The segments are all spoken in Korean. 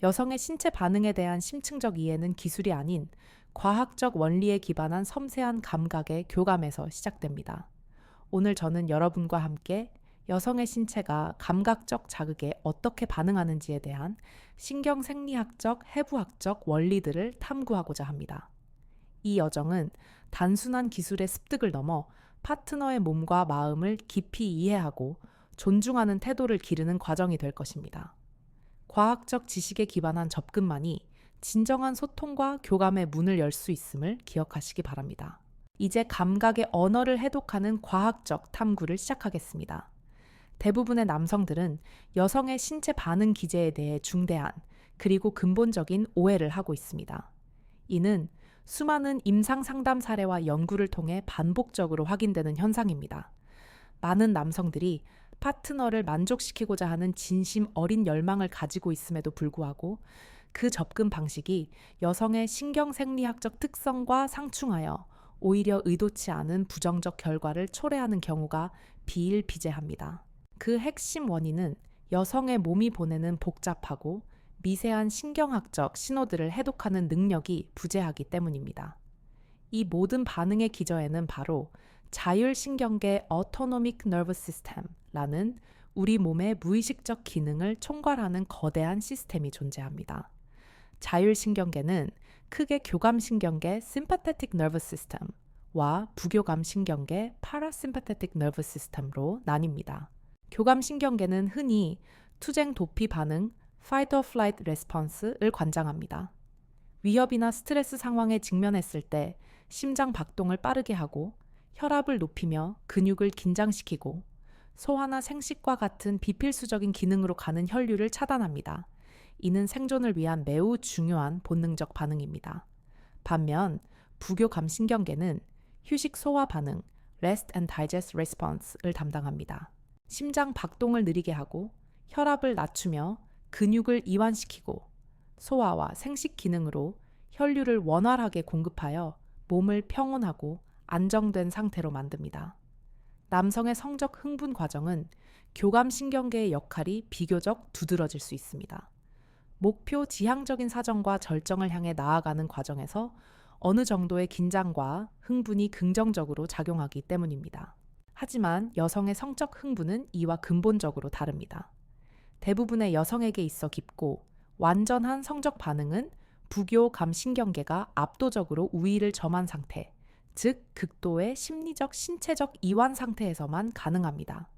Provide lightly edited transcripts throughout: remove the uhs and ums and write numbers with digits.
여성의 신체 반응에 대한 심층적 이해는 기술이 아닌 과학적 원리에 기반한 섬세한 감각의 교감에서 시작됩니다. 오늘 저는 여러분과 함께 여성의 신체가 감각적 자극에 어떻게 반응하는지에 대한 신경생리학적, 해부학적 원리들을 탐구하고자 합니다. 이 여정은 단순한 기술의 습득을 넘어 파트너의 몸과 마음을 깊이 이해하고 존중하는 태도를 기르는 과정이 될 것입니다. 과학적 지식에 기반한 접근만이 진정한 소통과 교감의 문을 열 수 있음을 기억하시기 바랍니다. 이제 감각의 언어를 해독하는 과학적 탐구를 시작하겠습니다. 대부분의 남성들은 여성의 신체 반응 기제에 대해 중대한 그리고 근본적인 오해를 하고 있습니다. 이는 수많은 임상 상담 사례와 연구를 통해 반복적으로 확인되는 현상입니다. 많은 남성들이 파트너를 만족시키고자 하는 진심 어린 열망을 가지고 있음에도 불구하고 그 접근 방식이 여성의 신경생리학적 특성과 상충하여 오히려 의도치 않은 부정적 결과를 초래하는 경우가 비일비재합니다. 그 핵심 원인은 여성의 몸이 보내는 복잡하고 미세한 신경학적 신호들을 해독하는 능력이 부재하기 때문입니다. 이 모든 반응의 기저에는 바로 자율신경계 Autonomic Nervous System라는 우리 몸의 무의식적 기능을 총괄하는 거대한 시스템이 존재합니다. 자율신경계는 크게 교감신경계 Sympathetic Nervous System와 부교감신경계 Parasympathetic Nervous System로 나뉩니다. 교감신경계는 흔히 투쟁 도피 반응 Fight or Flight Response를 관장합니다. 위협이나 스트레스 상황에 직면했을 때 심장 박동을 빠르게 하고 혈압을 높이며 근육을 긴장시키고 소화나 생식과 같은 비필수적인 기능으로 가는 혈류를 차단합니다. 이는 생존을 위한 매우 중요한 본능적 반응입니다. 반면 부교감신경계는 휴식 소화 반응 Rest and Digest Response를 담당합니다. 심장 박동을 느리게 하고 혈압을 낮추며 근육을 이완시키고 소화와 생식 기능으로 혈류를 원활하게 공급하여 몸을 평온하고 안정된 상태로 만듭니다. 남성의 성적 흥분 과정은 교감신경계의 역할이 비교적 두드러질 수 있습니다. 목표 지향적인 사정과 절정을 향해 나아가는 과정에서 어느 정도의 긴장과 흥분이 긍정적으로 작용하기 때문입니다. 하지만 여성의 성적 흥분은 이와 근본적으로 다릅니다. 대부분의 여성에게 있어 깊고 완전한 성적 반응은 부교감신경계가 압도적으로 우위를 점한 상태, 즉 극도의 심리적, 신체적 이완 상태에서만 가능합니다.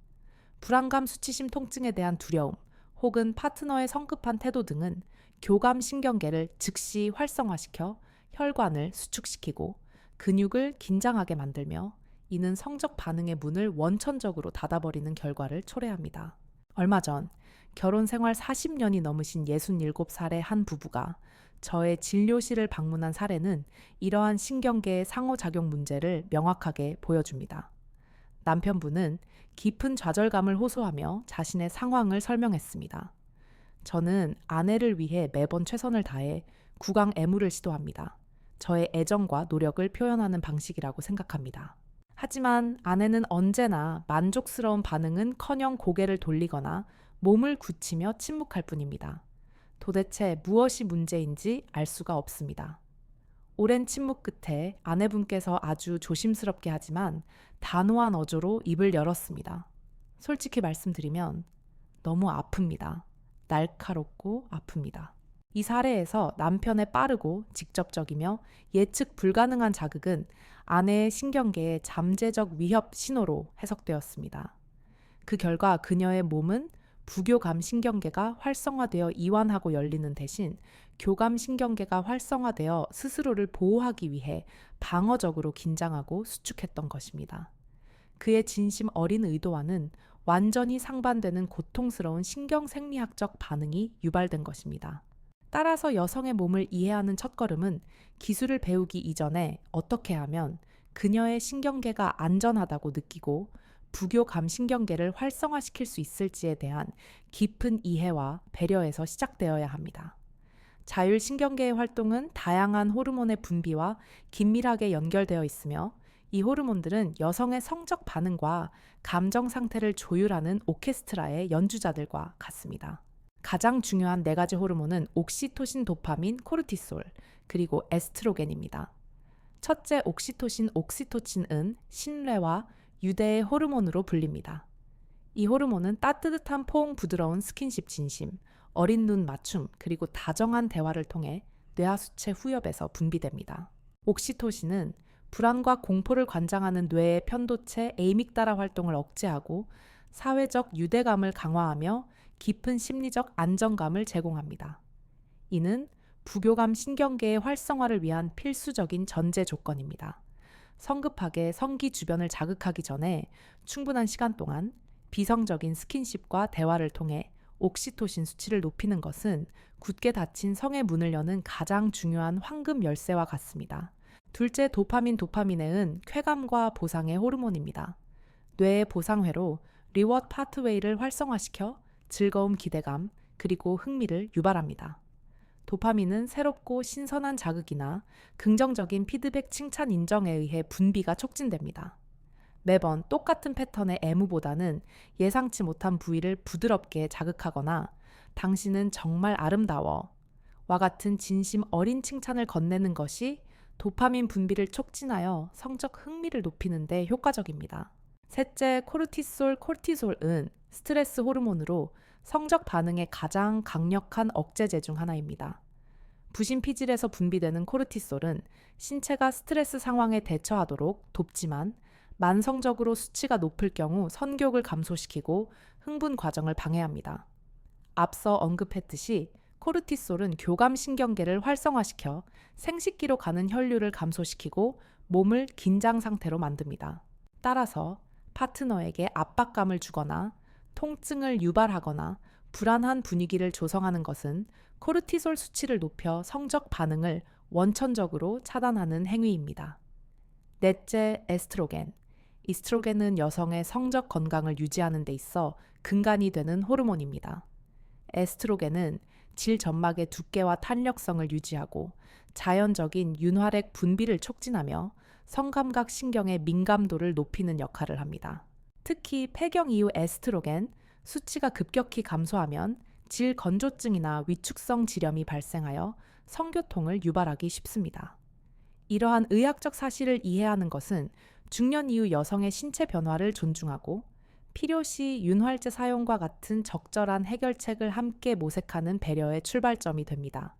불안감, 수치심, 통증에 대한 두려움, 혹은 파트너의 성급한 태도 등은 교감신경계를 즉시 활성화시켜 혈관을 수축시키고 근육을 긴장하게 만들며 이는 성적 반응의 문을 원천적으로 닫아버리는 결과를 초래합니다. 얼마 전 결혼 생활 40년이 넘으신 67살의 한 부부가 저의 진료실을 방문한 사례는 이러한 신경계의 상호작용 문제를 명확하게 보여줍니다. 남편분은 깊은 좌절감을 호소하며 자신의 상황을 설명했습니다. 저는 아내를 위해 매번 최선을 다해 구강 애무를 시도합니다. 저의 애정과 노력을 표현하는 방식이라고 생각합니다. 하지만 아내는 언제나 만족스러운 반응은커녕 고개를 돌리거나 몸을 굳히며 침묵할 뿐입니다. 도대체 무엇이 문제인지 알 수가 없습니다. 오랜 침묵 끝에 아내분께서 아주 조심스럽게 하지만 단호한 어조로 입을 열었습니다. 솔직히 말씀드리면 너무 아픕니다. 날카롭고 아픕니다. 이 사례에서 남편의 빠르고 직접적이며 예측 불가능한 자극은 아내의 신경계의 잠재적 위협 신호로 해석되었습니다. 그 결과 그녀의 몸은 부교감신경계가 활성화되어 이완하고 열리는 대신 교감신경계가 활성화되어 스스로를 보호하기 위해 방어적으로 긴장하고 수축했던 것입니다. 그의 진심 어린 의도와는 완전히 상반되는 고통스러운 신경생리학적 반응이 유발된 것입니다. 따라서 여성의 몸을 이해하는 첫걸음은 기술을 배우기 이전에 어떻게 하면 그녀의 신경계가 안전하다고 느끼고 부교감신경계를 활성화시킬 수 있을지에 대한 깊은 이해와 배려에서 시작되어야 합니다. 자율신경계의 활동은 다양한 호르몬의 분비와 긴밀하게 연결되어 있으며 이 호르몬들은 여성의 성적 반응과 감정 상태를 조율하는 오케스트라의 연주자들과 같습니다. 가장 중요한 네 가지 호르몬은 옥시토신, 도파민, 코르티솔, 그리고 에스트로겐입니다. 첫째 옥시토신, 옥시토친은 신뢰와 유대의 호르몬으로 불립니다. 이 호르몬은 따뜻한 포옹, 부드러운 스킨십 진심, 어린 눈 맞춤, 그리고 다정한 대화를 통해 뇌하수체 후엽에서 분비됩니다. 옥시토신은 불안과 공포를 관장하는 뇌의 편도체 에이믹달라 활동을 억제하고 사회적 유대감을 강화하며 깊은 심리적 안정감을 제공합니다. 이는 부교감 신경계의 활성화를 위한 필수적인 전제 조건입니다. 성급하게 성기 주변을 자극하기 전에 충분한 시간 동안 비성적인 스킨십과 대화를 통해 옥시토신 수치를 높이는 것은 굳게 닫힌 성의 문을 여는 가장 중요한 황금 열쇠와 같습니다. 둘째 도파민은 쾌감과 보상의 호르몬입니다. 뇌의 보상회로 리워드 파트웨이를 활성화시켜 즐거움, 기대감, 그리고 흥미를 유발합니다. 도파민은 새롭고 신선한 자극이나 긍정적인 피드백, 칭찬, 인정에 의해 분비가 촉진됩니다. 매번 똑같은 패턴의 애무보다는 예상치 못한 부위를 부드럽게 자극하거나 당신은 정말 아름다워 와 같은 진심 어린 칭찬을 건네는 것이 도파민 분비를 촉진하여 성적 흥미를 높이는 데 효과적입니다. 셋째, 코르티솔은 스트레스 호르몬으로 성적 반응의 가장 강력한 억제제 중 하나입니다. 부신피질에서 분비되는 코르티솔은 신체가 스트레스 상황에 대처하도록 돕지만 만성적으로 수치가 높을 경우 선교육을 감소시키고 흥분 과정을 방해합니다. 앞서 언급했듯이 코르티솔은 교감신경계를 활성화시켜 생식기로 가는 혈류를 감소시키고 몸을 긴장 상태로 만듭니다. 따라서 파트너에게 압박감을 주거나 통증을 유발하거나 불안한 분위기를 조성하는 것은 코르티솔 수치를 높여 성적 반응을 원천적으로 차단하는 행위입니다. 넷째, 이스트로겐은 여성의 성적 건강을 유지하는 데 있어 근간이 되는 호르몬입니다. 에스트로겐은 질 점막의 두께와 탄력성을 유지하고 자연적인 윤활액 분비를 촉진하며 성감각 신경의 민감도를 높이는 역할을 합니다. 특히 폐경 이후 에스트로겐 수치가 급격히 감소하면 질 건조증이나 위축성 지렴이 발생하여 성교통을 유발하기 쉽습니다. 이러한 의학적 사실을 이해하는 것은 중년 이후 여성의 신체 변화를 존중하고 필요시 윤활제 사용과 같은 적절한 해결책을 함께 모색하는 배려의 출발점이 됩니다.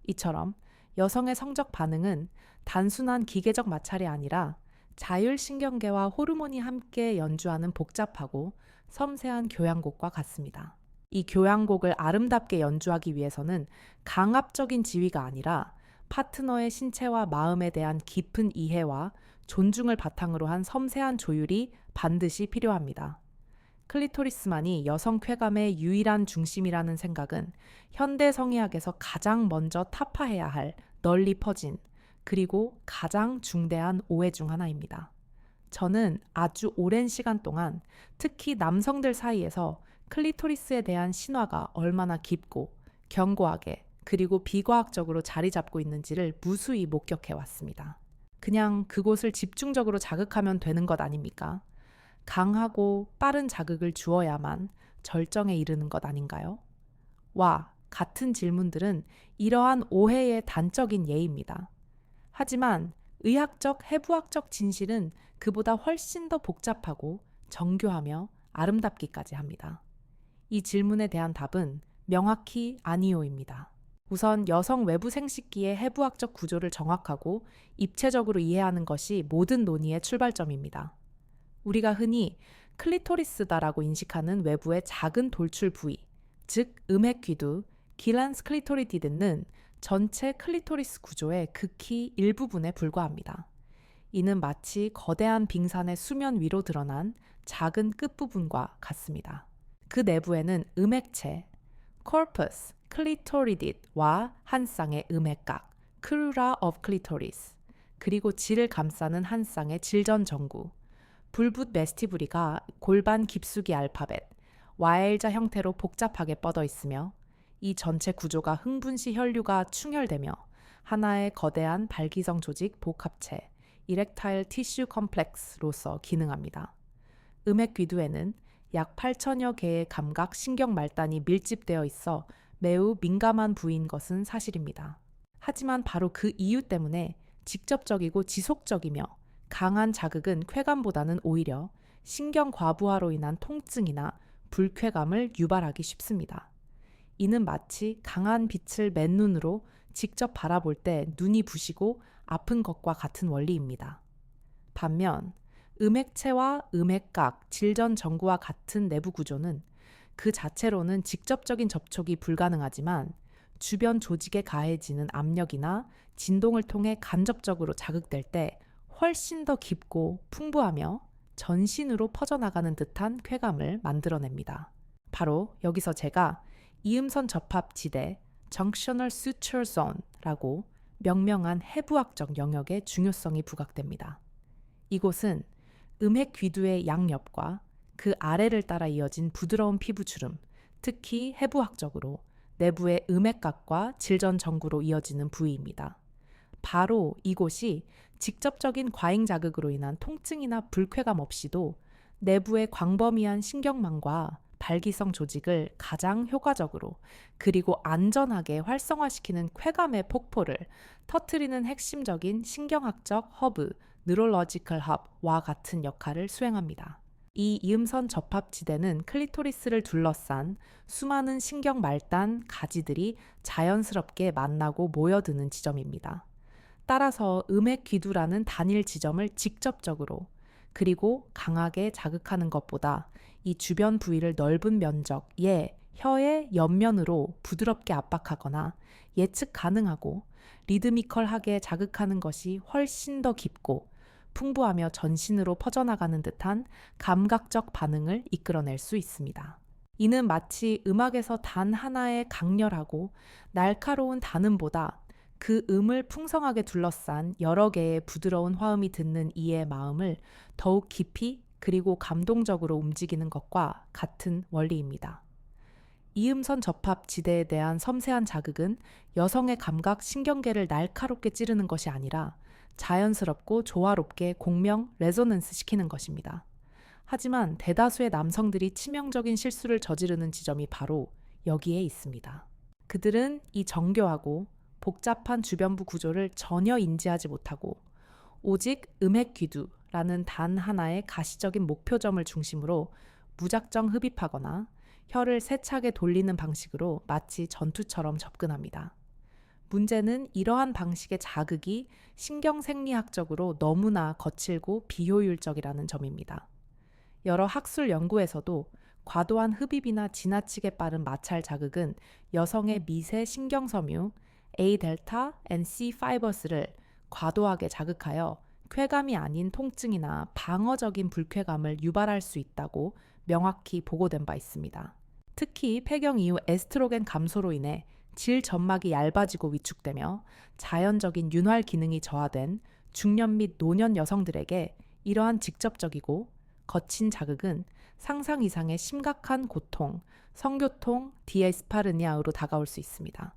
이처럼 여성의 성적 반응은 단순한 기계적 마찰이 아니라 자율신경계와 호르몬이 함께 연주하는 복잡하고 섬세한 교향곡과 같습니다. 이 교향곡을 아름답게 연주하기 위해서는 강압적인 지휘가 아니라 파트너의 신체와 마음에 대한 깊은 이해와 존중을 바탕으로 한 섬세한 조율이 반드시 필요합니다. 클리토리스만이 여성 쾌감의 유일한 중심이라는 생각은 현대 성의학에서 가장 먼저 타파해야 할 널리 퍼진 그리고 가장 중대한 오해 중 하나입니다. 저는 아주 오랜 시간 동안 특히 남성들 사이에서 클리토리스에 대한 신화가 얼마나 깊고 견고하게 그리고 비과학적으로 자리 잡고 있는지를 무수히 목격해 왔습니다. 그냥 그곳을 집중적으로 자극하면 되는 것 아닙니까? 강하고 빠른 자극을 주어야만 절정에 이르는 것 아닌가요? 와, 같은 질문들은 이러한 오해의 단적인 예입니다. 하지만 의학적, 해부학적 진실은 그보다 훨씬 더 복잡하고 정교하며 아름답기까지 합니다. 이 질문에 대한 답은 명확히 아니오입니다. 우선 여성 외부 생식기의 해부학적 구조를 정확하고 입체적으로 이해하는 것이 모든 논의의 출발점입니다. 우리가 흔히 클리토리스다라고 인식하는 외부의 작은 돌출 부위, 즉 음핵귀두, 기란스 클리토리디드는 전체 클리토리스 구조의 극히 일부분에 불과합니다. 이는 마치 거대한 빙산의 수면 위로 드러난 작은 끝부분과 같습니다. 그 내부에는 음핵체, corpus clitoridis와 한 쌍의 음핵각, crura of clitoris, 그리고 질을 감싸는 한 쌍의 질전 전구, 불붓 메스티브리가 골반 깊숙이 알파벳, Y자 형태로 복잡하게 뻗어 있으며 이 전체 구조가 흥분시 혈류가 충혈되며 하나의 거대한 발기성 조직 복합체, 이렉타일 티슈 컴플렉스로서 기능합니다. 음핵귀두에는 약 8천여 개의 감각 신경 말단이 밀집되어 있어 매우 민감한 부위인 것은 사실입니다. 하지만 바로 그 이유 때문에 직접적이고 지속적이며 강한 자극은 쾌감보다는 오히려 신경 과부하로 인한 통증이나 불쾌감을 유발하기 쉽습니다. 이는 마치 강한 빛을 맨눈으로 직접 바라볼 때 눈이 부시고 아픈 것과 같은 원리입니다. 반면 음액체와 음액각, 질전 전구와 같은 내부 구조는 그 자체로는 직접적인 접촉이 불가능하지만 주변 조직에 가해지는 압력이나 진동을 통해 간접적으로 자극될 때 훨씬 더 깊고 풍부하며 전신으로 퍼져나가는 듯한 쾌감을 만들어냅니다. 바로 여기서 제가 이음선 접합 지대 Junctional Suture Zone라고 명명한 해부학적 영역의 중요성이 부각됩니다. 이곳은 음핵 귀두의 양옆과 그 아래를 따라 이어진 부드러운 피부주름, 특히 해부학적으로 내부의 음액각과 질전 전구로 이어지는 부위입니다. 바로 이곳이 직접적인 과잉 자극으로 인한 통증이나 불쾌감 없이도 내부의 광범위한 신경망과 발기성 조직을 가장 효과적으로 그리고 안전하게 활성화시키는 쾌감의 폭포를 터뜨리는 핵심적인 신경학적 허브, 뉴럴로지컬 헙와 같은 역할을 수행합니다. 이 이음선 접합지대는 클리토리스를 둘러싼 수많은 신경 말단, 가지들이 자연스럽게 만나고 모여드는 지점입니다. 따라서 음액 귀두라는 단일 지점을 직접적으로 그리고 강하게 자극하는 것보다 이 주변 부위를 넓은 면적, 혀의 옆면으로 부드럽게 압박하거나 예측 가능하고 리드미컬하게 자극하는 것이 훨씬 더 깊고 풍부하며 전신으로 퍼져나가는 듯한 감각적 반응을 이끌어낼 수 있습니다. 이는 마치 음악에서 단 하나의 강렬하고 날카로운 단음보다 그 음을 풍성하게 둘러싼 여러 개의 부드러운 화음이 듣는 이의 마음을 더욱 깊이 그리고 감동적으로 움직이는 것과 같은 원리입니다. 이음선 접합 지대에 대한 섬세한 자극은 여성의 감각 신경계를 날카롭게 찌르는 것이 아니라 자연스럽고 조화롭게 공명 레조넌스 시키는 것입니다. 하지만 대다수의 남성들이 치명적인 실수를 저지르는 지점이 바로 여기에 있습니다. 그들은 이 정교하고 복잡한 주변부 구조를 전혀 인지하지 못하고 오직 음핵 귀두라는 단 하나의 가시적인 목표점을 중심으로 무작정 흡입하거나 혀를 세차게 돌리는 방식으로 마치 전투처럼 접근합니다. 문제는 이러한 방식의 자극이 신경생리학적으로 너무나 거칠고 비효율적이라는 점입니다. 여러 학술 연구에서도 과도한 흡입이나 지나치게 빠른 마찰 자극은 여성의 미세 신경섬유 A-델타 and C-파이버스를 과도하게 자극하여 쾌감이 아닌 통증이나 방어적인 불쾌감을 유발할 수 있다고 명확히 보고된 바 있습니다. 특히 폐경 이후 에스트로겐 감소로 인해 질 점막이 얇아지고 위축되며 자연적인 윤활 기능이 저하된 중년 및 노년 여성들에게 이러한 직접적이고 거친 자극은 상상 이상의 심각한 고통, 성교통, 디에스파르니아로 다가올 수 있습니다.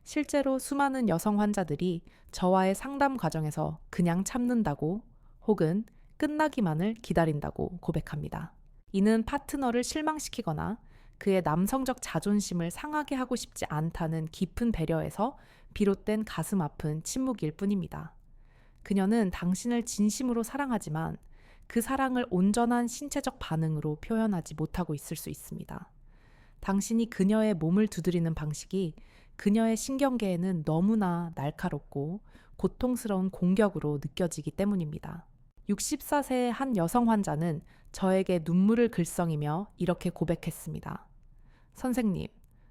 실제로 수많은 여성 환자들이 저와의 상담 과정에서 그냥 참는다고 혹은 끝나기만을 기다린다고 고백합니다. 이는 파트너를 실망시키거나 그의 남성적 자존심을 상하게 하고 싶지 않다는 깊은 배려에서 비롯된 가슴 아픈 침묵일 뿐입니다. 그녀는 당신을 진심으로 사랑하지만 그 사랑을 온전한 신체적 반응으로 표현하지 못하고 있을 수 있습니다. 당신이 그녀의 몸을 두드리는 방식이 그녀의 신경계에는 너무나 날카롭고 고통스러운 공격으로 느껴지기 때문입니다. 64세의 한 여성 환자는 저에게 눈물을 글썽이며 이렇게 고백했습니다. 선생님,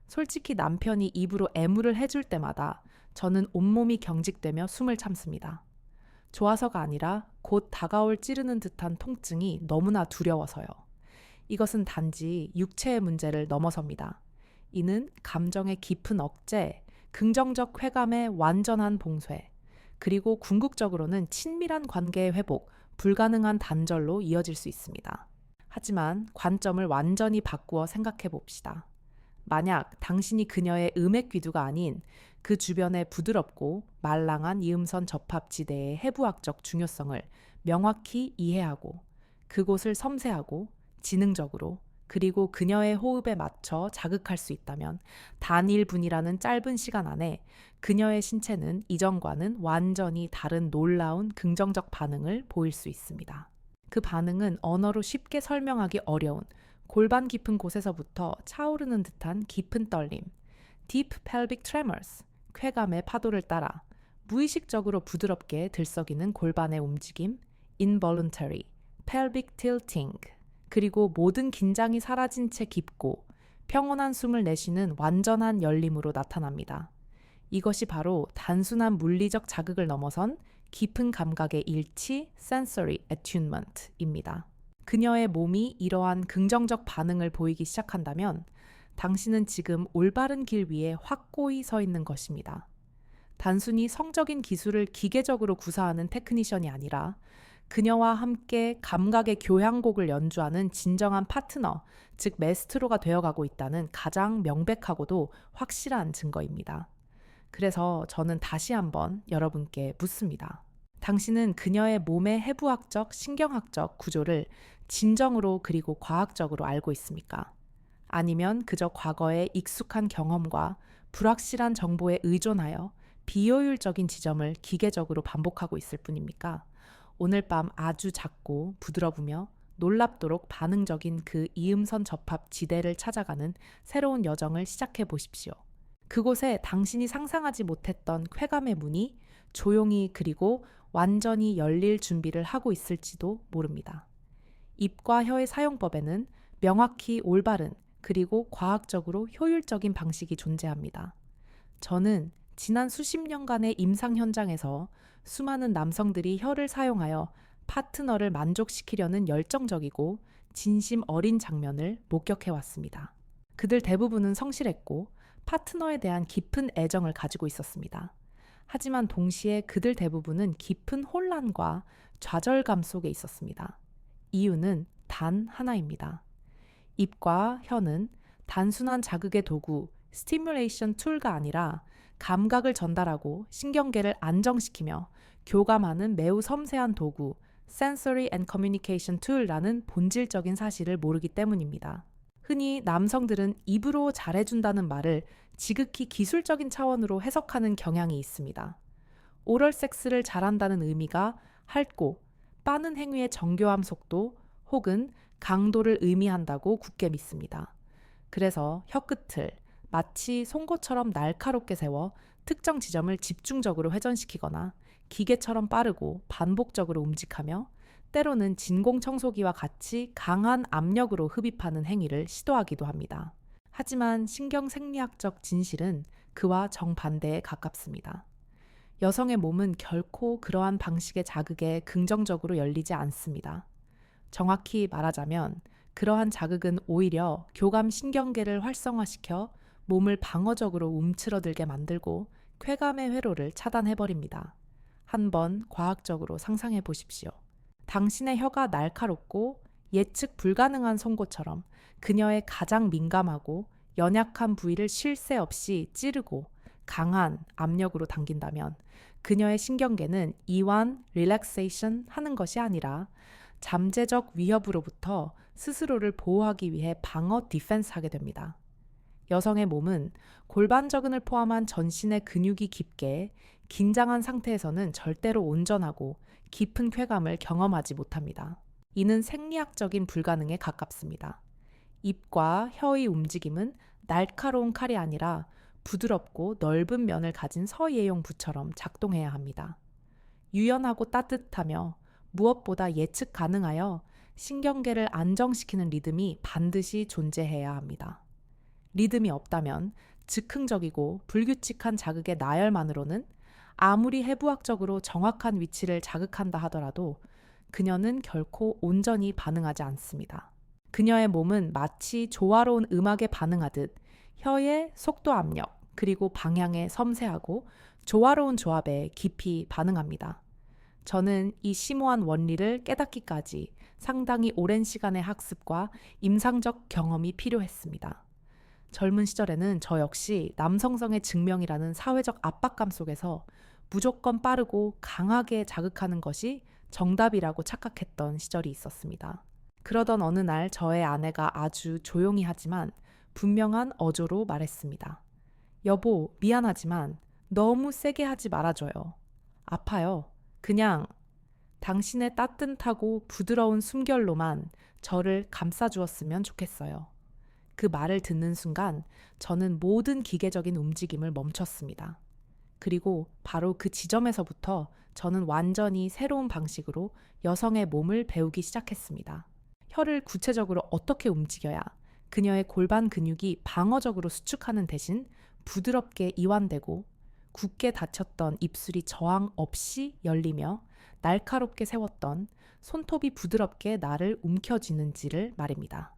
솔직히 남편이 입으로 애무를 해줄 때마다 저는 온몸이 경직되며 숨을 참습니다. 좋아서가 아니라 곧 다가올 찌르는 듯한 통증이 너무나 두려워서요. 이것은 단지 육체의 문제를 넘어섭니다. 이는 감정의 깊은 억제, 긍정적 쾌감의 완전한 봉쇄, 그리고 궁극적으로는 친밀한 관계의 회복, 불가능한 단절로 이어질 수 있습니다. 하지만 관점을 완전히 바꾸어 생각해 봅시다. 만약 당신이 그녀의 음액 귀두가 아닌 그 주변의 부드럽고 말랑한 이음선 접합 지대의 해부학적 중요성을 명확히 이해하고 그곳을 섬세하고 지능적으로 그리고 그녀의 호흡에 맞춰 자극할 수 있다면 단일 분이라는 짧은 시간 안에 그녀의 신체는 이전과는 완전히 다른 놀라운 긍정적 반응을 보일 수 있습니다. 그 반응은 언어로 쉽게 설명하기 어려운 골반 깊은 곳에서부터 차오르는 듯한 깊은 떨림, Deep Pelvic Tremors, 쾌감의 파도를 따라 무의식적으로 부드럽게 들썩이는 골반의 움직임, Involuntary, Pelvic Tilting, 그리고 모든 긴장이 사라진 채 깊고 평온한 숨을 내쉬는 완전한 열림으로 나타납니다. 이것이 바로 단순한 물리적 자극을 넘어선 깊은 감각의 일치, sensory attunement입니다. 그녀의 몸이 이러한 긍정적 반응을 보이기 시작한다면 당신은 지금 올바른 길 위에 확고히 서 있는 것입니다. 단순히 성적인 기술을 기계적으로 구사하는 테크니션이 아니라 그녀와 함께 감각의 교향곡을 연주하는 진정한 파트너, 즉 메스트로가 되어가고 있다는 가장 명백하고도 확실한 증거입니다. 그래서 저는 다시 한번 여러분께 묻습니다. 당신은 그녀의 몸의 해부학적, 신경학적 구조를 진정으로 그리고 과학적으로 알고 있습니까? 아니면 그저 과거의 익숙한 경험과 불확실한 정보에 의존하여 비효율적인 지점을 기계적으로 반복하고 있을 뿐입니까? 오늘 밤 아주 작고 부드러우며 놀랍도록 반응적인 그 이음선 접합 지대를 찾아가는 새로운 여정을 시작해 보십시오. 그곳에 당신이 상상하지 못했던 쾌감의 문이 조용히 그리고 완전히 열릴 준비를 하고 있을지도 모릅니다. 입과 혀의 사용법에는 명확히 올바른 그리고 과학적으로 효율적인 방식이 존재합니다. 저는 지난 수십 년간의 임상 현장에서 수많은 남성들이 혀를 사용하여 파트너를 만족시키려는 열정적이고 진심 어린 장면을 목격해 왔습니다. 그들 대부분은 성실했고 파트너에 대한 깊은 애정을 가지고 있었습니다. 하지만 동시에 그들 대부분은 깊은 혼란과 좌절감 속에 있었습니다. 이유는 단 하나입니다. 입과 혀는 단순한 자극의 도구, 스티뮬레이션 툴가 아니라 감각을 전달하고 신경계를 안정시키며 교감하는 매우 섬세한 도구, Sensory and Communication Tool라는 본질적인 사실을 모르기 때문입니다. 흔히 남성들은 입으로 잘해준다는 말을 지극히 기술적인 차원으로 해석하는 경향이 있습니다. 오럴 섹스를 잘한다는 의미가 핥고 빠른 행위의 정교함 속도 혹은 강도를 의미한다고 굳게 믿습니다. 그래서 혀끝을 마치 송곳처럼 날카롭게 세워 특정 지점을 집중적으로 회전시키거나 기계처럼 빠르고 반복적으로 움직하며 때로는 진공청소기와 같이 강한 압력으로 흡입하는 행위를 시도하기도 합니다. 하지만 신경생리학적 진실은 그와 정반대에 가깝습니다. 여성의 몸은 결코 그러한 방식의 자극에 긍정적으로 열리지 않습니다. 정확히 말하자면 그러한 자극은 오히려 교감 신경계를 활성화시켜 몸을 방어적으로 움츠러들게 만들고 쾌감의 회로를 차단해버립니다. 한번 과학적으로 상상해 보십시오. 당신의 혀가 날카롭고 예측 불가능한 송곳처럼 그녀의 가장 민감하고 연약한 부위를 쉴 새 없이 찌르고 강한 압력으로 당긴다면 그녀의 신경계는 이완, 릴렉세이션 하는 것이 아니라 잠재적 위협으로부터 스스로를 보호하기 위해 방어 디펜스 하게 됩니다. 여성의 몸은 골반저근을 포함한 전신의 근육이 깊게 긴장한 상태에서는 절대로 온전하고 깊은 쾌감을 경험하지 못합니다. 이는 생리학적인 불가능에 가깝습니다. 입과 혀의 움직임은 날카로운 칼이 아니라 부드럽고 넓은 면을 가진 서예용 부처럼 작동해야 합니다. 유연하고 따뜻하며 무엇보다 예측 가능하여 신경계를 안정시키는 리듬이 반드시 존재해야 합니다. 리듬이 없다면 즉흥적이고 불규칙한 자극의 나열만으로는 아무리 해부학적으로 정확한 위치를 자극한다 하더라도 그녀는 결코 온전히 반응하지 않습니다. 그녀의 몸은 마치 조화로운 음악에 반응하듯 혀의 속도 압력 그리고 방향에 섬세하고 조화로운 조합에 깊이 반응합니다. 저는 이 심오한 원리를 깨닫기까지 상당히 오랜 시간의 학습과 임상적 경험이 필요했습니다. 젊은 시절에는 저 역시 남성성의 증명이라는 사회적 압박감 속에서 무조건 빠르고 강하게 자극하는 것이 정답이라고 착각했던 시절이 있었습니다. 그러던 어느 날 저의 아내가 아주 조용히 하지만 분명한 어조로 말했습니다. 여보, 미안하지만 너무 세게 하지 말아줘요. 아파요. 그냥 당신의 따뜻하고 부드러운 숨결로만 저를 감싸주었으면 좋겠어요. 그 말을 듣는 순간 저는 모든 기계적인 움직임을 멈췄습니다. 그리고 바로 그 지점에서부터 저는 완전히 새로운 방식으로 여성의 몸을 배우기 시작했습니다. 혀를 구체적으로 어떻게 움직여야 그녀의 골반 근육이 방어적으로 수축하는 대신 부드럽게 이완되고 굳게 닫혔던 입술이 저항 없이 열리며 날카롭게 세웠던 손톱이 부드럽게 나를 움켜쥐는지를 말입니다.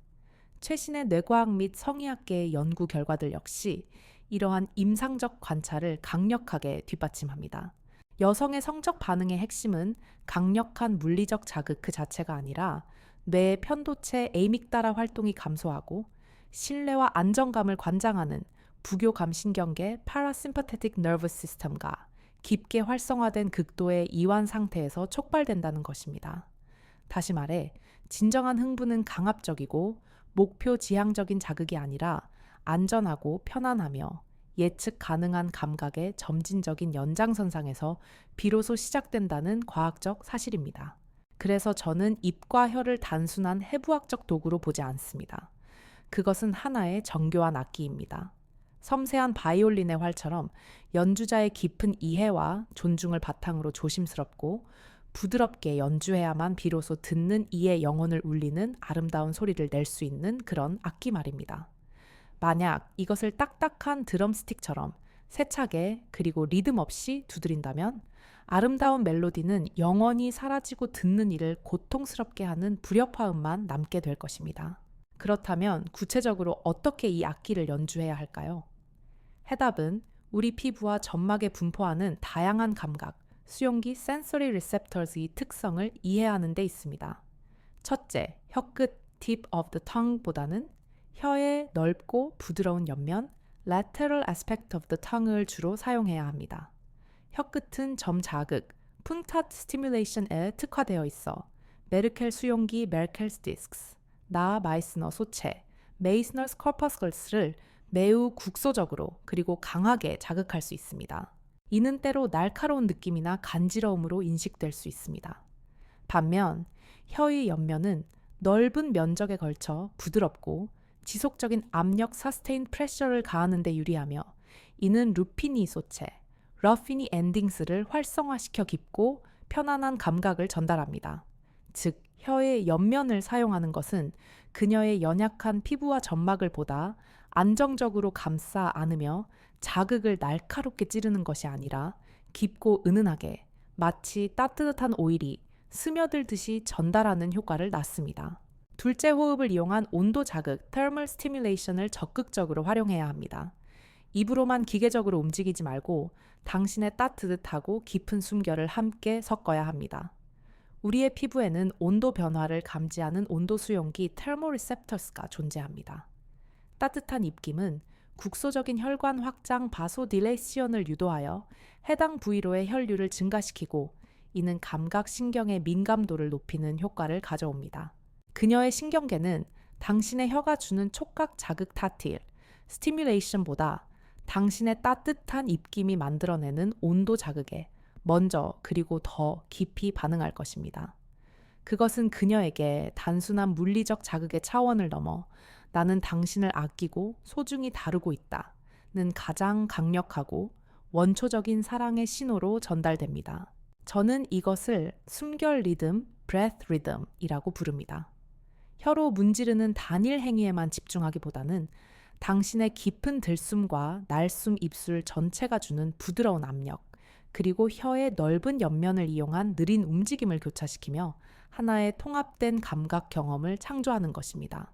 최신의 뇌과학 및 성의학계의 연구 결과들 역시 이러한 임상적 관찰을 강력하게 뒷받침합니다. 여성의 성적 반응의 핵심은 강력한 물리적 자극 그 자체가 아니라 뇌의 편도체 에이믹달라 활동이 감소하고 신뢰와 안정감을 관장하는 부교감신경계 parasympathetic nervous system과 깊게 활성화된 극도의 이완 상태에서 촉발된다는 것입니다. 다시 말해, 진정한 흥분은 강압적이고 목표 지향적인 자극이 아니라 안전하고 편안하며 예측 가능한 감각의 점진적인 연장선상에서 비로소 시작된다는 과학적 사실입니다. 그래서 저는 입과 혀를 단순한 해부학적 도구로 보지 않습니다. 그것은 하나의 정교한 악기입니다. 섬세한 바이올린의 활처럼 연주자의 깊은 이해와 존중을 바탕으로 조심스럽고 부드럽게 연주해야만 비로소 듣는 이의 영혼을 울리는 아름다운 소리를 낼 수 있는 그런 악기 말입니다. 만약 이것을 딱딱한 드럼스틱처럼 세차게 그리고 리듬 없이 두드린다면 아름다운 멜로디는 영원히 사라지고 듣는 이를 고통스럽게 하는 불협화음만 남게 될 것입니다. 그렇다면 구체적으로 어떻게 이 악기를 연주해야 할까요? 해답은 우리 피부와 점막에 분포하는 다양한 감각, 수용기 sensory receptors의 특성을 이해하는 데 있습니다. 첫째, 혀끝 tip of the tongue보다는 혀의 넓고 부드러운 옆면 lateral aspect of the tongue을 주로 사용해야 합니다. 혀끝은 점 자극, 푼탓 스티뮬레이션에 특화되어 있어 메르켈 수용기 메르켈스 디스크스, 나 마이스너 소체, 메이스너스 코퍼스컬스를 매우 국소적으로 그리고 강하게 자극할 수 있습니다. 이는 때로 날카로운 느낌이나 간지러움으로 인식될 수 있습니다. 반면 혀의 옆면은 넓은 면적에 걸쳐 부드럽고 지속적인 압력 서스테인 프레셔를 가하는 데 유리하며 이는 루피니 소체, 러피니 엔딩스를 활성화시켜 깊고 편안한 감각을 전달합니다. 즉, 혀의 옆면을 사용하는 것은 그녀의 연약한 피부와 점막을 보다 안정적으로 감싸 안으며 자극을 날카롭게 찌르는 것이 아니라 깊고 은은하게 마치 따뜻한 오일이 스며들듯이 전달하는 효과를 낳습니다. 둘째 호흡을 이용한 온도 자극, thermal stimulation을 적극적으로 활용해야 합니다. 입으로만 기계적으로 움직이지 말고 당신의 따뜻하고 깊은 숨결을 함께 섞어야 합니다. 우리의 피부에는 온도 변화를 감지하는 온도 수용기 thermoreceptors가 존재합니다. 따뜻한 입김은 국소적인 혈관 확장 바소딜레이션을 유도하여 해당 부위로의 혈류를 증가시키고 이는 감각 신경의 민감도를 높이는 효과를 가져옵니다. 그녀의 신경계는 당신의 혀가 주는 촉각 자극 타틸, 스티뮬레이션보다 당신의 따뜻한 입김이 만들어내는 온도 자극에 먼저 그리고 더 깊이 반응할 것입니다. 그것은 그녀에게 단순한 물리적 자극의 차원을 넘어 나는 당신을 아끼고 소중히 다루고 있다는 가장 강력하고 원초적인 사랑의 신호로 전달됩니다. 저는 이것을 숨결 리듬, breath rhythm이라고 부릅니다. 혀로 문지르는 단일 행위에만 집중하기보다는 당신의 깊은 들숨과 날숨 입술 전체가 주는 부드러운 압력, 그리고 혀의 넓은 옆면을 이용한 느린 움직임을 교차시키며 하나의 통합된 감각 경험을 창조하는 것입니다.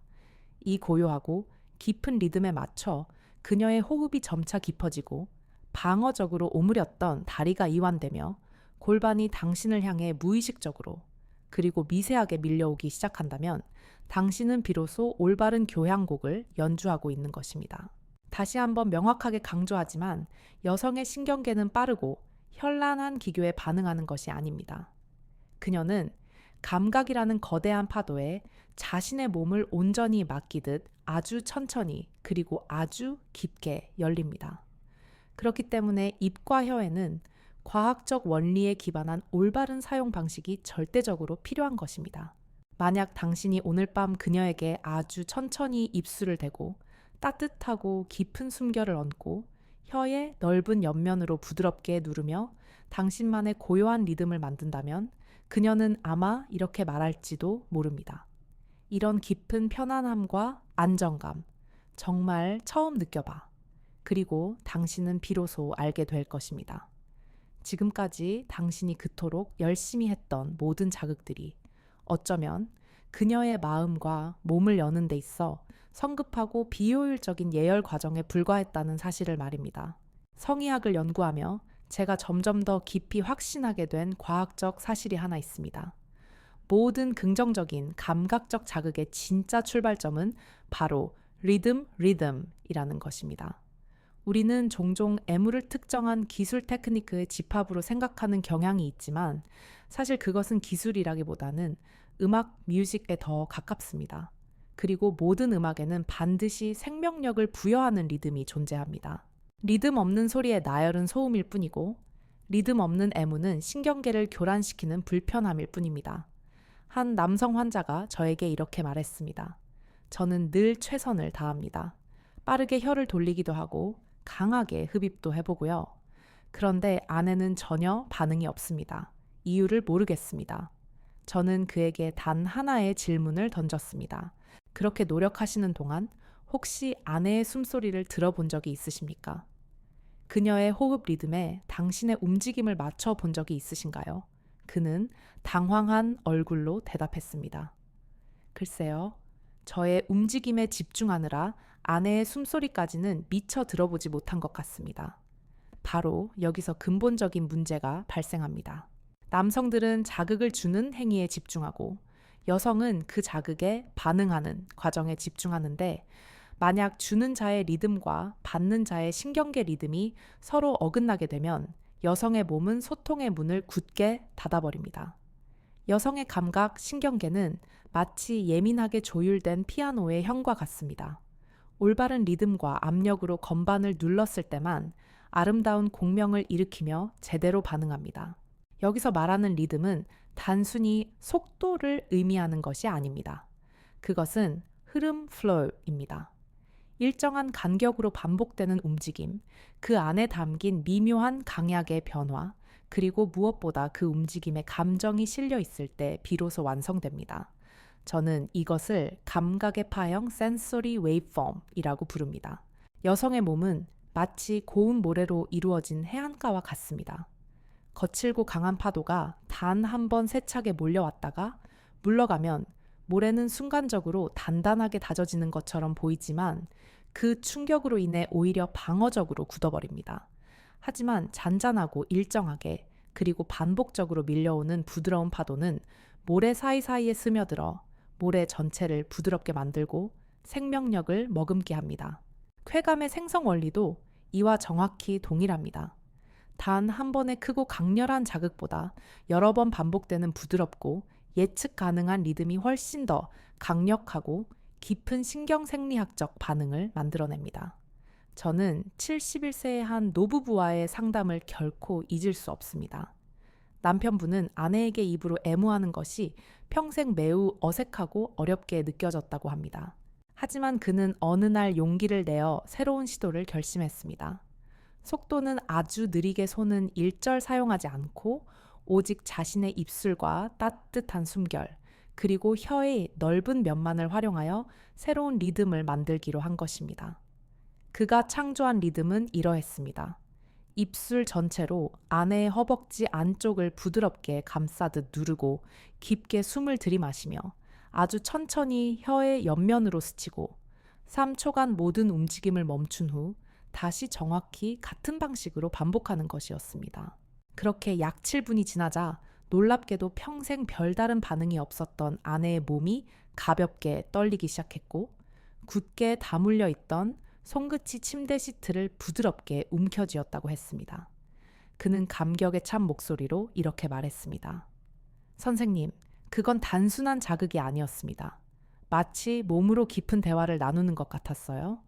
이 고요하고 깊은 리듬에 맞춰 그녀의 호흡이 점차 깊어지고 방어적으로 오므렸던 다리가 이완되며 골반이 당신을 향해 무의식적으로 그리고 미세하게 밀려오기 시작한다면 당신은 비로소 올바른 교향곡을 연주하고 있는 것입니다. 다시 한번 명확하게 강조하지만 여성의 신경계는 빠르고 현란한 기교에 반응하는 것이 아닙니다. 그녀는 감각이라는 거대한 파도에 자신의 몸을 온전히 맡기듯 아주 천천히 그리고 아주 깊게 열립니다. 그렇기 때문에 입과 혀에는 과학적 원리에 기반한 올바른 사용 방식이 절대적으로 필요한 것입니다. 만약 당신이 오늘 밤 그녀에게 아주 천천히 입술을 대고 따뜻하고 깊은 숨결을 얹고 혀의 넓은 옆면으로 부드럽게 누르며 당신만의 고요한 리듬을 만든다면 그녀는 아마 이렇게 말할지도 모릅니다. 이런 깊은 편안함과 안정감, 정말 처음 느껴봐. 그리고 당신은 비로소 알게 될 것입니다. 지금까지 당신이 그토록 열심히 했던 모든 자극들이 어쩌면 그녀의 마음과 몸을 여는 데 있어 성급하고 비효율적인 예열 과정에 불과했다는 사실을 말입니다. 성의학을 연구하며 제가 점점 더 깊이 확신하게 된 과학적 사실이 하나 있습니다. 모든 긍정적인 감각적 자극의 진짜 출발점은 바로 리듬이라는 것입니다. 우리는 종종 애무를 특정한 기술 테크니크의 집합으로 생각하는 경향이 있지만 사실 그것은 기술이라기보다는 음악 뮤직에 더 가깝습니다. 그리고 모든 음악에는 반드시 생명력을 부여하는 리듬이 존재합니다. 리듬 없는 소리의 나열은 소음일 뿐이고 리듬 없는 애무는 신경계를 교란시키는 불편함일 뿐입니다. 한 남성 환자가 저에게 이렇게 말했습니다. 저는 늘 최선을 다합니다. 빠르게 혀를 돌리기도 하고 강하게 흡입도 해보고요. 그런데 아내는 전혀 반응이 없습니다. 이유를 모르겠습니다. 저는 그에게 단 하나의 질문을 던졌습니다. 그렇게 노력하시는 동안 혹시 아내의 숨소리를 들어본 적이 있으십니까? 그녀의 호흡 리듬에 당신의 움직임을 맞춰 본 적이 있으신가요? 그는 당황한 얼굴로 대답했습니다. 글쎄요, 저의 움직임에 집중하느라 아내의 숨소리까지는 미처 들어보지 못한 것 같습니다. 바로 여기서 근본적인 문제가 발생합니다. 남성들은 자극을 주는 행위에 집중하고 여성은 그 자극에 반응하는 과정에 집중하는데 만약 주는 자의 리듬과 받는 자의 신경계 리듬이 서로 어긋나게 되면 여성의 몸은 소통의 문을 굳게 닫아버립니다. 여성의 감각, 신경계는 마치 예민하게 조율된 피아노의 형과 같습니다. 올바른 리듬과 압력으로 건반을 눌렀을 때만 아름다운 공명을 일으키며 제대로 반응합니다. 여기서 말하는 리듬은 단순히 속도를 의미하는 것이 아닙니다. 그것은 흐름 flow입니다. 일정한 간격으로 반복되는 움직임, 그 안에 담긴 미묘한 강약의 변화, 그리고 무엇보다 그 움직임에 감정이 실려 있을 때 비로소 완성됩니다. 저는 이것을 감각의 파형 sensory waveform이라고 부릅니다. 여성의 몸은 마치 고운 모래로 이루어진 해안가와 같습니다. 거칠고 강한 파도가 단 한 번 세차게 몰려왔다가 물러가면 모래는 순간적으로 단단하게 다져지는 것처럼 보이지만 그 충격으로 인해 오히려 방어적으로 굳어버립니다. 하지만 잔잔하고 일정하게 그리고 반복적으로 밀려오는 부드러운 파도는 모래 사이사이에 스며들어 모래 전체를 부드럽게 만들고 생명력을 머금게 합니다. 쾌감의 생성 원리도 이와 정확히 동일합니다. 단 한 번의 크고 강렬한 자극보다 여러 번 반복되는 부드럽고 예측 가능한 리듬이 훨씬 더 강력하고 깊은 신경생리학적 반응을 만들어냅니다. 저는 71세의 한 노부부와의 상담을 결코 잊을 수 없습니다. 남편분은 아내에게 입으로 애무하는 것이 평생 매우 어색하고 어렵게 느껴졌다고 합니다. 하지만 그는 어느 날 용기를 내어 새로운 시도를 결심했습니다. 속도는 아주 느리게 손은 일절 사용하지 않고 오직 자신의 입술과 따뜻한 숨결, 그리고 혀의 넓은 면만을 활용하여 새로운 리듬을 만들기로 한 것입니다. 그가 창조한 리듬은 이러했습니다. 입술 전체로 아내의 허벅지 안쪽을 부드럽게 감싸듯 누르고 깊게 숨을 들이마시며 아주 천천히 혀의 옆면으로 스치고 3초간 모든 움직임을 멈춘 후 다시 정확히 같은 방식으로 반복하는 것이었습니다. 그렇게 약 7분이 지나자 놀랍게도 평생 별다른 반응이 없었던 아내의 몸이 가볍게 떨리기 시작했고 굳게 다물려 있던 손끝이 침대 시트를 부드럽게 움켜쥐었다고 했습니다. 그는 감격에 찬 목소리로 이렇게 말했습니다. 선생님, 그건 단순한 자극이 아니었습니다. 마치 몸으로 깊은 대화를 나누는 것 같았어요.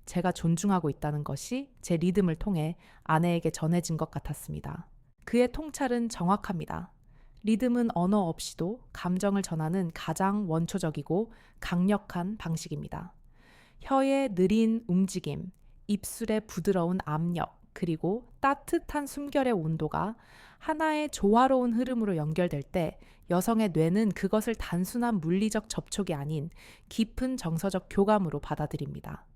제가 존중하고 있다는 것이 제 리듬을 통해 아내에게 전해진 것 같았습니다. 그의 통찰은 정확합니다. 리듬은 언어 없이도 감정을 전하는 가장 원초적이고 강력한 방식입니다. 혀의 느린 움직임, 입술의 부드러운 압력, 그리고 따뜻한 숨결의 온도가 하나의 조화로운 흐름으로 연결될 때 여성의 뇌는 그것을 단순한 물리적 접촉이 아닌 깊은 정서적 교감으로 받아들입니다.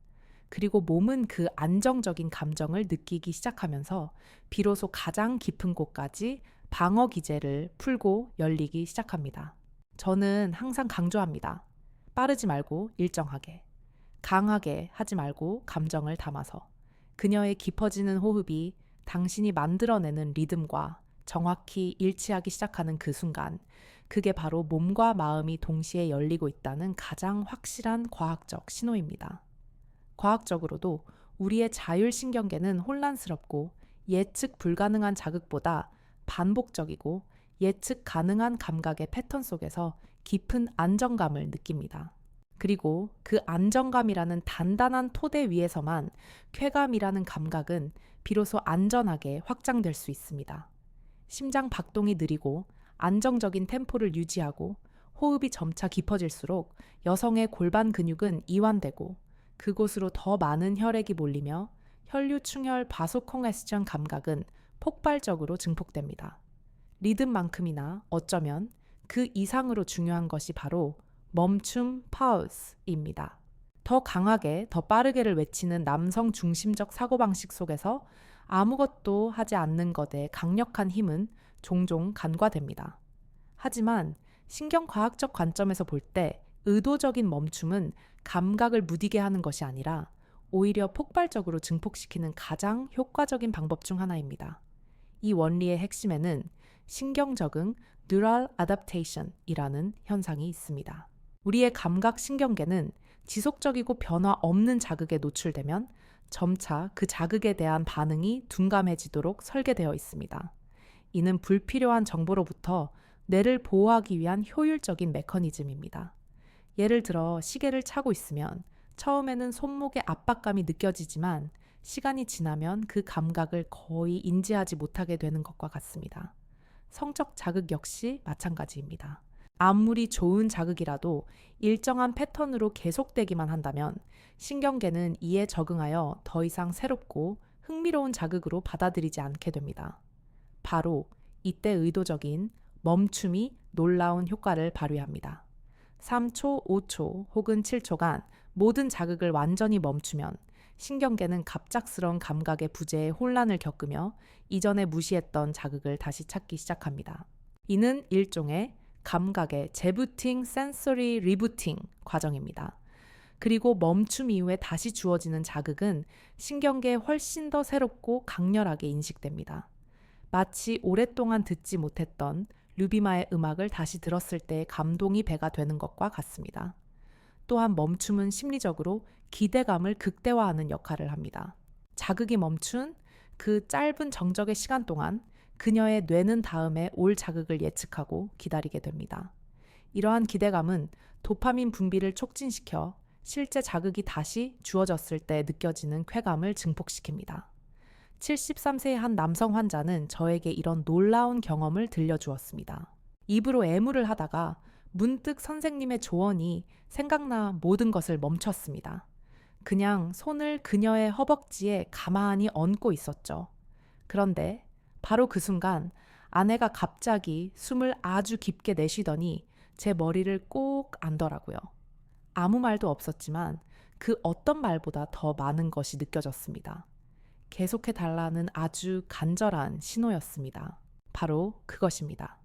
그리고 몸은 그 안정적인 감정을 느끼기 시작하면서 비로소 가장 깊은 곳까지 방어 기제를 풀고 열리기 시작합니다. 저는 항상 강조합니다. 빠르지 말고 일정하게. 강하게 하지 말고 감정을 담아서. 그녀의 깊어지는 호흡이 당신이 만들어내는 리듬과 정확히 일치하기 시작하는 그 순간, 그게 바로 몸과 마음이 동시에 열리고 있다는 가장 확실한 과학적 신호입니다. 과학적으로도 우리의 자율신경계는 혼란스럽고 예측 불가능한 자극보다 반복적이고 예측 가능한 감각의 패턴 속에서 깊은 안정감을 느낍니다. 그리고 그 안정감이라는 단단한 토대 위에서만 쾌감이라는 감각은 비로소 안전하게 확장될 수 있습니다. 심장 박동이 느리고 안정적인 템포를 유지하고 호흡이 점차 깊어질수록 여성의 골반 근육은 이완되고 그곳으로 더 많은 혈액이 몰리며 혈류충혈 바소콩에스천 감각은 폭발적으로 증폭됩니다. 리듬만큼이나 어쩌면 그 이상으로 중요한 것이 바로 멈춤 파우스입니다. 더 강하게, 더 빠르게를 외치는 남성 중심적 사고방식 속에서 아무것도 하지 않는 것에 강력한 힘은 종종 간과됩니다. 하지만 신경과학적 관점에서 볼 때 의도적인 멈춤은 감각을 무디게 하는 것이 아니라 오히려 폭발적으로 증폭시키는 가장 효과적인 방법 중 하나입니다. 이 원리의 핵심에는 신경적응 (Neural Adaptation)이라는 현상이 있습니다. 우리의 감각 신경계는 지속적이고 변화 없는 자극에 노출되면 점차 그 자극에 대한 반응이 둔감해지도록 설계되어 있습니다. 이는 불필요한 정보로부터 뇌를 보호하기 위한 효율적인 메커니즘입니다. 예를 들어 시계를 차고 있으면 처음에는 손목의 압박감이 느껴지지만 시간이 지나면 그 감각을 거의 인지하지 못하게 되는 것과 같습니다. 성적 자극 역시 마찬가지입니다. 아무리 좋은 자극이라도 일정한 패턴으로 계속되기만 한다면 신경계는 이에 적응하여 더 이상 새롭고 흥미로운 자극으로 받아들이지 않게 됩니다. 바로 이때 의도적인 멈춤이 놀라운 효과를 발휘합니다. 3초, 5초 혹은 7초간 모든 자극을 완전히 멈추면 신경계는 갑작스러운 감각의 부재에 혼란을 겪으며 이전에 무시했던 자극을 다시 찾기 시작합니다. 이는 일종의 감각의 재부팅 센서리 리부팅 과정입니다. 그리고 멈춤 이후에 다시 주어지는 자극은 신경계에 훨씬 더 새롭고 강렬하게 인식됩니다. 마치 오랫동안 듣지 못했던 류비마의 음악을 다시 들었을 때 감동이 배가 되는 것과 같습니다. 또한 멈춤은 심리적으로 기대감을 극대화하는 역할을 합니다. 자극이 멈춘 그 짧은 정적의 시간 동안 그녀의 뇌는 다음에 올 자극을 예측하고 기다리게 됩니다. 이러한 기대감은 도파민 분비를 촉진시켜 실제 자극이 다시 주어졌을 때 느껴지는 쾌감을 증폭시킵니다. 73세의 한 남성 환자는 저에게 이런 놀라운 경험을 들려주었습니다. 입으로 애무를 하다가 문득 선생님의 조언이 생각나 모든 것을 멈췄습니다. 그냥 손을 그녀의 허벅지에 가만히 얹고 있었죠. 그런데 바로 그 순간 아내가 갑자기 숨을 아주 깊게 내쉬더니 제 머리를 꼭 안더라고요. 아무 말도 없었지만 그 어떤 말보다 더 많은 것이 느껴졌습니다. 계속해 달라는 아주 간절한 신호였습니다. 바로 그것입니다.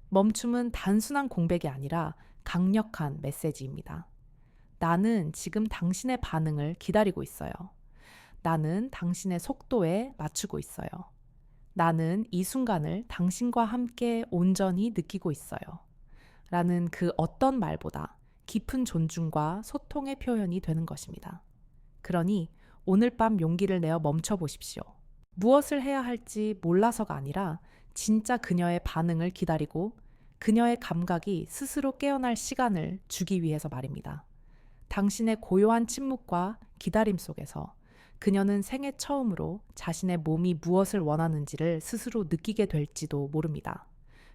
멈춤은 단순한 공백이 아니라 강력한 메시지입니다. 나는 지금 당신의 반응을 기다리고 있어요. 나는 당신의 속도에 맞추고 있어요. 나는 이 순간을 당신과 함께 온전히 느끼고 있어요. 라는 그 어떤 말보다 깊은 존중과 소통의 표현이 되는 것입니다. 그러니 오늘 밤 용기를 내어 멈춰 보십시오. 무엇을 해야 할지 몰라서가 아니라 진짜 그녀의 반응을 기다리고 그녀의 감각이 스스로 깨어날 시간을 주기 위해서 말입니다. 당신의 고요한 침묵과 기다림 속에서 그녀는 생애 처음으로 자신의 몸이 무엇을 원하는지를 스스로 느끼게 될지도 모릅니다.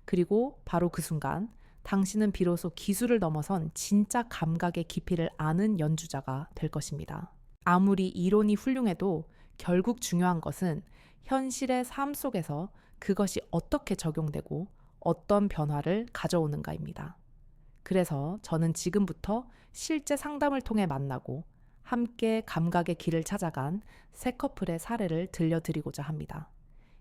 그리고 바로 그 순간 당신은 비로소 기술을 넘어선 진짜 감각의 깊이를 아는 연주자가 될 것입니다. 아무리 이론이 훌륭해도 결국 중요한 것은 현실의 삶 속에서 그것이 어떻게 적용되고 어떤 변화를 가져오는가입니다. 그래서 저는 지금부터 실제 상담을 통해 만나고 함께 감각의 길을 찾아간 세 커플의 사례를 들려드리고자 합니다.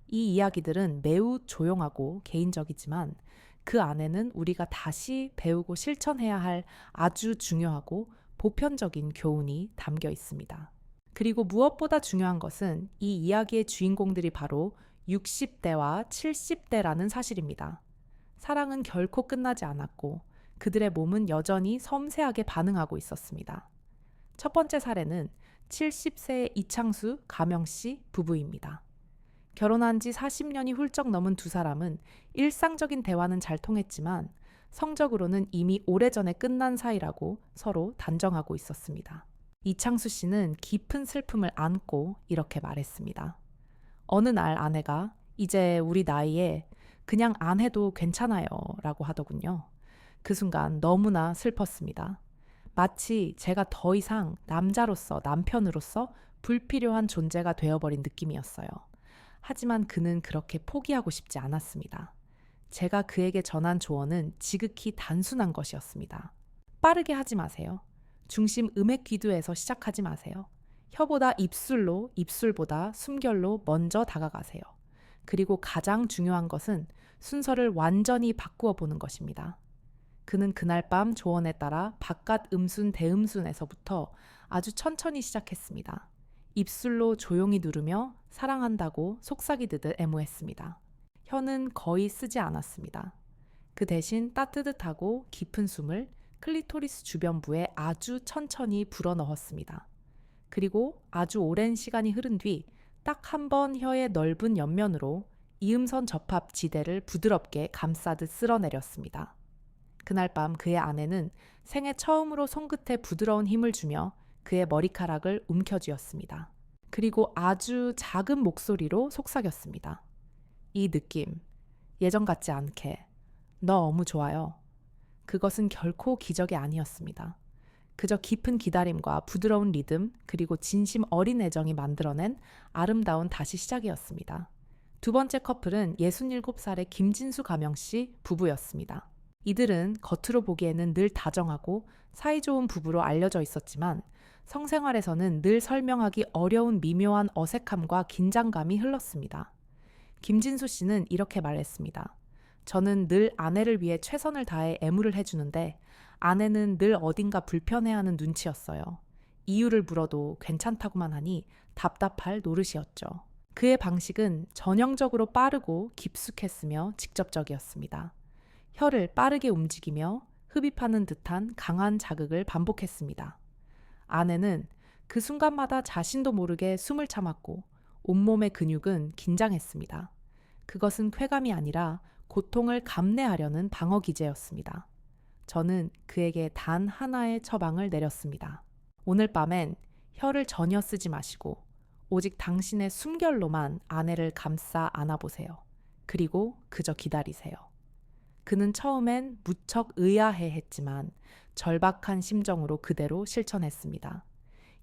이 이야기들은 매우 조용하고 개인적이지만 그 안에는 우리가 다시 배우고 실천해야 할 아주 중요하고 보편적인 교훈이 담겨 있습니다. 그리고 무엇보다 중요한 것은 이 이야기의 주인공들이 바로 60대와 70대라는 사실입니다. 사랑은 결코 끝나지 않았고 그들의 몸은 여전히 섬세하게 반응하고 있었습니다. 첫 번째 사례는 70세의 이창수, 가명씨 부부입니다. 결혼한 지 40년이 훌쩍 넘은 두 사람은 일상적인 대화는 잘 통했지만 성적으로는 이미 오래전에 끝난 사이라고 서로 단정하고 있었습니다. 이창수 씨는 깊은 슬픔을 안고 이렇게 말했습니다. 어느 날 아내가 이제 우리 나이에 그냥 안 해도 괜찮아요 라고 하더군요. 그 순간 너무나 슬펐습니다. 마치 제가 더 이상 남자로서 남편으로서 불필요한 존재가 되어버린 느낌이었어요. 하지만 그는 그렇게 포기하고 싶지 않았습니다. 제가 그에게 전한 조언은 지극히 단순한 것이었습니다. 빠르게 하지 마세요. 중심 음액 기두에서 시작하지 마세요. 혀보다 입술로, 입술보다 숨결로 먼저 다가가세요. 그리고 가장 중요한 것은 순서를 완전히 바꾸어 보는 것입니다. 그는 그날 밤 조언에 따라 바깥 음순 대음순에서부터 아주 천천히 시작했습니다. 입술로 조용히 누르며 사랑한다고 속삭이듯 애무했습니다. 혀는 거의 쓰지 않았습니다. 그 대신 따뜻하고 깊은 숨을 클리토리스 주변부에 아주 천천히 불어넣었습니다. 그리고 아주 오랜 시간이 흐른 뒤 딱 한 번 혀의 넓은 옆면으로 이음선 접합 지대를 부드럽게 감싸듯 쓸어내렸습니다. 그날 밤 그의 아내는 생애 처음으로 손끝에 부드러운 힘을 주며 그의 머리카락을 움켜쥐었습니다. 그리고 아주 작은 목소리로 속삭였습니다. 이 느낌, 예전 같지 않게, 너 너무 좋아요. 그것은 결코 기적이 아니었습니다. 그저 깊은 기다림과 부드러운 리듬 그리고 진심 어린 애정이 만들어낸 아름다운 다시 시작이었습니다. 두 번째 커플은 67살의 김진수 가명씨 부부였습니다. 이들은 겉으로 보기에는 늘 다정하고 사이좋은 부부로 알려져 있었지만 성생활에서는 늘 설명하기 어려운 미묘한 어색함과 긴장감이 흘렀습니다. 김진수 씨는 이렇게 말했습니다. 저는 늘 아내를 위해 최선을 다해 애무를 해주는데 아내는 늘 어딘가 불편해하는 눈치였어요. 이유를 물어도 괜찮다고만 하니 답답할 노릇이었죠. 그의 방식은 전형적으로 빠르고 깊숙했으며 직접적이었습니다. 혀를 빠르게 움직이며 흡입하는 듯한 강한 자극을 반복했습니다. 아내는 그 순간마다 자신도 모르게 숨을 참았고 온몸의 근육은 긴장했습니다. 그것은 쾌감이 아니라 고통을 감내하려는 방어 기제였습니다. 저는 그에게 단 하나의 처방을 내렸습니다. 오늘 밤엔 혀를 전혀 쓰지 마시고 오직 당신의 숨결로만 아내를 감싸 안아보세요. 그리고 그저 기다리세요. 그는 처음엔 무척 의아해했지만 절박한 심정으로 그대로 실천했습니다.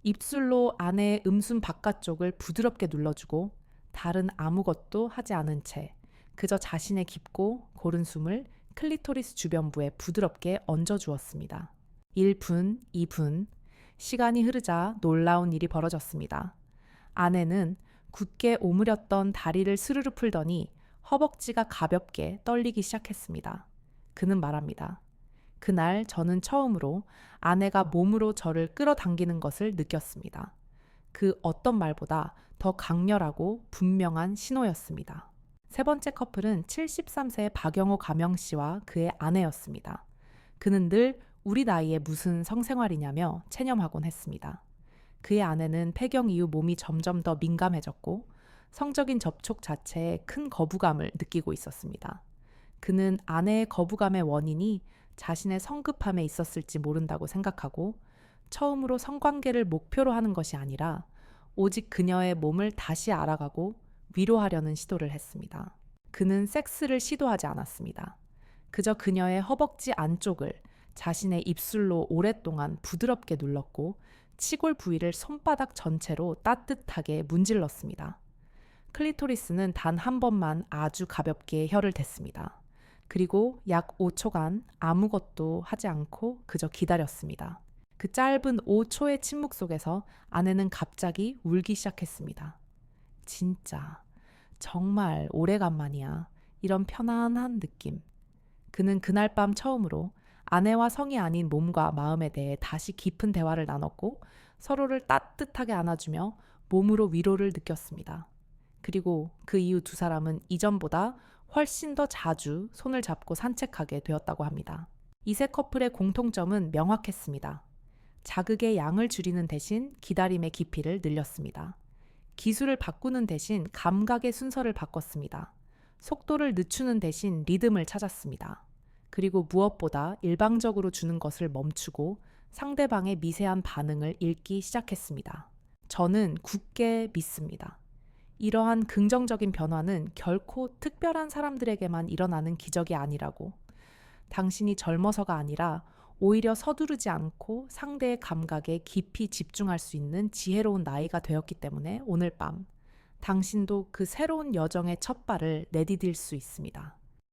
입술로 아내의 음순 바깥쪽을 부드럽게 눌러주고 다른 아무것도 하지 않은 채 그저 자신의 깊고 고른 숨을 클리토리스 주변부에 부드럽게 얹어주었습니다. 1분, 2분, 시간이 흐르자 놀라운 일이 벌어졌습니다. 아내는 굳게 오므렸던 다리를 스르르 풀더니 허벅지가 가볍게 떨리기 시작했습니다. 그는 말합니다. 그날 저는 처음으로 아내가 몸으로 저를 끌어당기는 것을 느꼈습니다. 그 어떤 말보다 더 강렬하고 분명한 신호였습니다. 세 번째 커플은 73세의 박영호 가명씨와 그의 아내였습니다. 그는 늘 우리 나이에 무슨 성생활이냐며 체념하곤 했습니다. 그의 아내는 폐경 이후 몸이 점점 더 민감해졌고 성적인 접촉 자체에 큰 거부감을 느끼고 있었습니다. 그는 아내의 거부감의 원인이 자신의 성급함에 있었을지 모른다고 생각하고 처음으로 성관계를 목표로 하는 것이 아니라 오직 그녀의 몸을 다시 알아가고 위로하려는 시도를 했습니다. 그는 섹스를 시도하지 않았습니다. 그저 그녀의 허벅지 안쪽을 자신의 입술로 오랫동안 부드럽게 눌렀고 치골 부위를 손바닥 전체로 따뜻하게 문질렀습니다. 클리토리스는 단 한 번만 아주 가볍게 혀를 댔습니다. 그리고 약 5초간 아무것도 하지 않고 그저 기다렸습니다. 그 짧은 5초의 침묵 속에서 아내는 갑자기 울기 시작했습니다. 진짜, 정말 오래간만이야. 이런 편안한 느낌. 그는 그날 밤 처음으로 아내와 성이 아닌 몸과 마음에 대해 다시 깊은 대화를 나눴고 서로를 따뜻하게 안아주며 몸으로 위로를 느꼈습니다. 그리고 그 이후 두 사람은 이전보다 훨씬 더 자주 손을 잡고 산책하게 되었다고 합니다. 이 세 커플의 공통점은 명확했습니다. 자극의 양을 줄이는 대신 기다림의 깊이를 늘렸습니다. 기술을 바꾸는 대신 감각의 순서를 바꿨습니다. 속도를 늦추는 대신 리듬을 찾았습니다. 그리고 무엇보다 일방적으로 주는 것을 멈추고 상대방의 미세한 반응을 읽기 시작했습니다. 저는 굳게 믿습니다. 이러한 긍정적인 변화는 결코 특별한 사람들에게만 일어나는 기적이 아니라고. 당신이 젊어서가 아니라 오히려 서두르지 않고 상대의 감각에 깊이 집중할 수 있는 지혜로운 나이가 되었기 때문에 오늘 밤 당신도 그 새로운 여정의 첫 발을 내디딜 수 있습니다.